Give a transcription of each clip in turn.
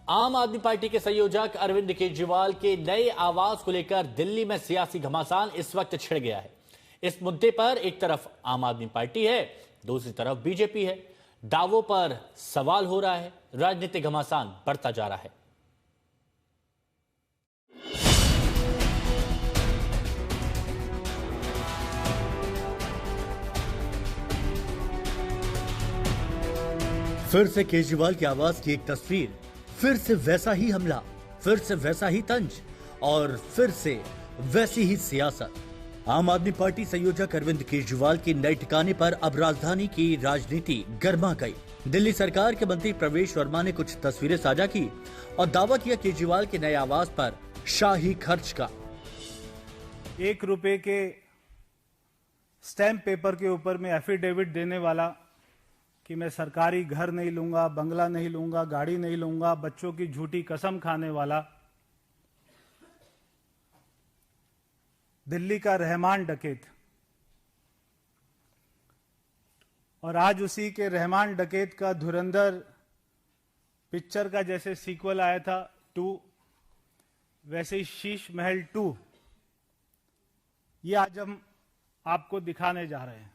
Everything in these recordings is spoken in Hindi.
आम आदमी पार्टी के संयोजक अरविंद केजरीवाल के नए आवास को लेकर दिल्ली में सियासी घमासान इस वक्त छिड़ गया है। इस मुद्दे पर एक तरफ आम आदमी पार्टी है, दूसरी तरफ बीजेपी है। दावों पर सवाल हो रहा है, राजनीतिक घमासान बढ़ता जा रहा है। फिर से केजरीवाल के आवास की एक तस्वीर, फिर से वैसा ही हमला, फिर से वैसा ही तंज और फिर से वैसी ही सियासत। आम आदमी पार्टी संयोजक अरविंद केजरीवाल के नए ठिकाने पर अब राजधानी की राजनीति गर्मा गई। दिल्ली सरकार के मंत्री प्रवेश वर्मा ने कुछ तस्वीरें साझा की और दावा किया केजरीवाल के नए आवास पर शाही खर्च का। ₹1 के स्टैंप पेपर के ऊपर में एफिडेविट देने वाला कि मैं सरकारी घर नहीं लूंगा, बंगला नहीं लूंगा, गाड़ी नहीं लूंगा, बच्चों की झूठी कसम खाने वाला दिल्ली का रहमान डकैत, और आज उसी के रहमान डकैत का धुरंधर पिक्चर का जैसे सीक्वल आया था 2, वैसे ही शीश महल 2 ये आज हम आपको दिखाने जा रहे हैं।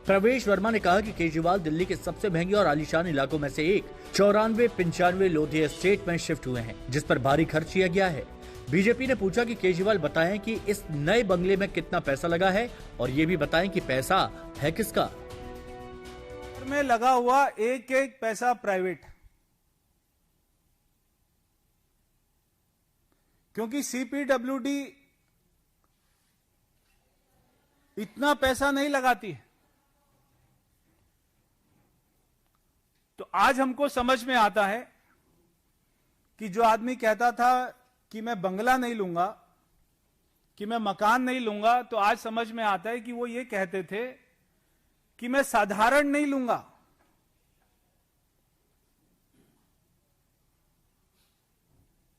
प्रवेश वर्मा ने कहा कि केजरीवाल दिल्ली के सबसे महंगे और आलीशान इलाकों में से एक 94-95 लोधी एस्टेट में शिफ्ट हुए हैं, जिस पर भारी खर्च किया गया है। बीजेपी ने पूछा कि केजरीवाल बताएं कि इस नए बंगले में कितना पैसा लगा है और ये भी बताएं कि पैसा है किसका। में लगा हुआ एक एक पैसा प्राइवेट, क्योंकि सीपीडब्ल्यूडी इतना पैसा नहीं लगाती है। तो आज हमको समझ में आता है कि जो आदमी कहता था कि मैं बंगला नहीं लूंगा, कि मैं मकान नहीं लूंगा, तो आज समझ में आता है कि वो ये कहते थे कि मैं साधारण नहीं लूंगा,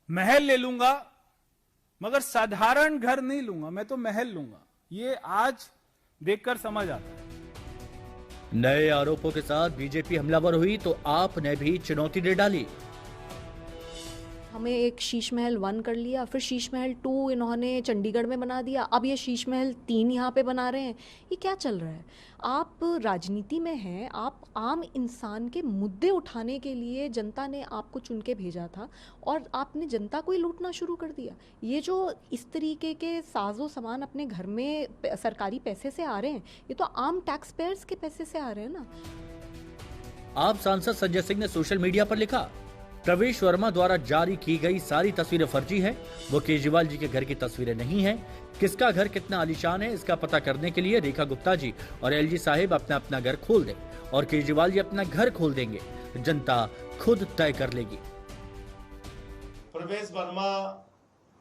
महल ले लूंगा, मगर साधारण घर नहीं लूंगा, मैं तो महल लूंगा। ये आज देखकर समझ आता है। नए आरोपों के साथ बीजेपी हमलावर हुई तो आप ने भी चुनौती दे डाली। हमें एक शीश महल 1 कर लिया, फिर शीश महल 2 इन्होंने चंडीगढ़ में बना दिया, अब ये शीश महल 3 यहाँ पे बना रहे हैं। ये क्या चल रहा है? आप राजनीति में हैं, आप आम इंसान के मुद्दे उठाने के लिए जनता ने आपको चुन के भेजा था और आपने जनता को ही लूटना शुरू कर दिया। ये जो इस तरीके के साजो सामान अपने घर में सरकारी पैसे से आ रहे हैं, ये तो आम टैक्स पेयर्स के पैसे से आ रहे हैं ना। आप सांसद संजय सिंह ने सोशल मीडिया पर लिखा, प्रवेश वर्मा द्वारा जारी की गई सारी तस्वीरें फर्जी हैं, वो केजरीवाल जी के घर की तस्वीरें नहीं हैं। किसका घर कितना आलीशान है इसका पता करने के लिए रेखा गुप्ता जी और एलजी साहिब अपना अपना घर खोल दें और केजरीवाल जी अपना घर खोल देंगे, जनता खुद तय कर लेगी। प्रवेश वर्मा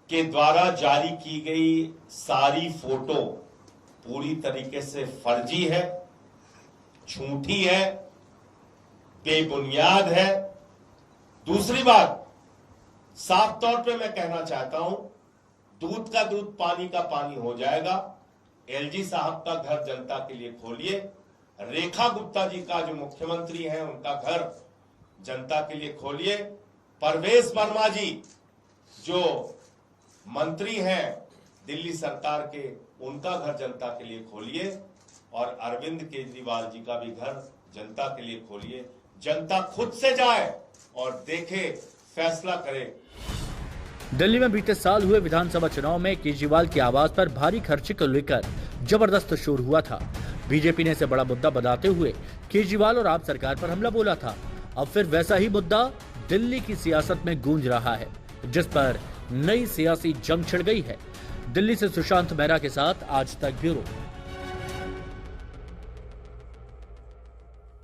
के द्वारा जारी की गई सारी फोटो पूरी तरीके से फर्जी है, झूठी है, बेबुनियाद है। दूसरी बात, साफ तौर पे मैं कहना चाहता हूं, दूध का दूध पानी का पानी हो जाएगा। एलजी साहब का घर जनता के लिए खोलिए, रेखा गुप्ता जी का जो मुख्यमंत्री हैं उनका घर जनता के लिए खोलिए, प्रवेश वर्मा जी जो मंत्री हैं दिल्ली सरकार के उनका घर जनता के लिए खोलिए और अरविंद केजरीवाल जी का भी घर जनता के लिए खोलिए। जनता खुद से जाए और देखे, फैसला करे। दिल्ली में बीते साल हुए विधानसभा चुनाव में केजरीवाल के आवास पर भारी खर्चे को लेकर जबरदस्त शोर हुआ था। बीजेपी ने इसे बड़ा मुद्दा बताते हुए केजरीवाल और आप सरकार पर हमला बोला था। अब फिर वैसा ही मुद्दा दिल्ली की सियासत में गूंज रहा है, जिस पर नई सियासी जंग छिड़ गई है। दिल्ली से सुशांत मेहरा के साथ आज तक ब्यूरो।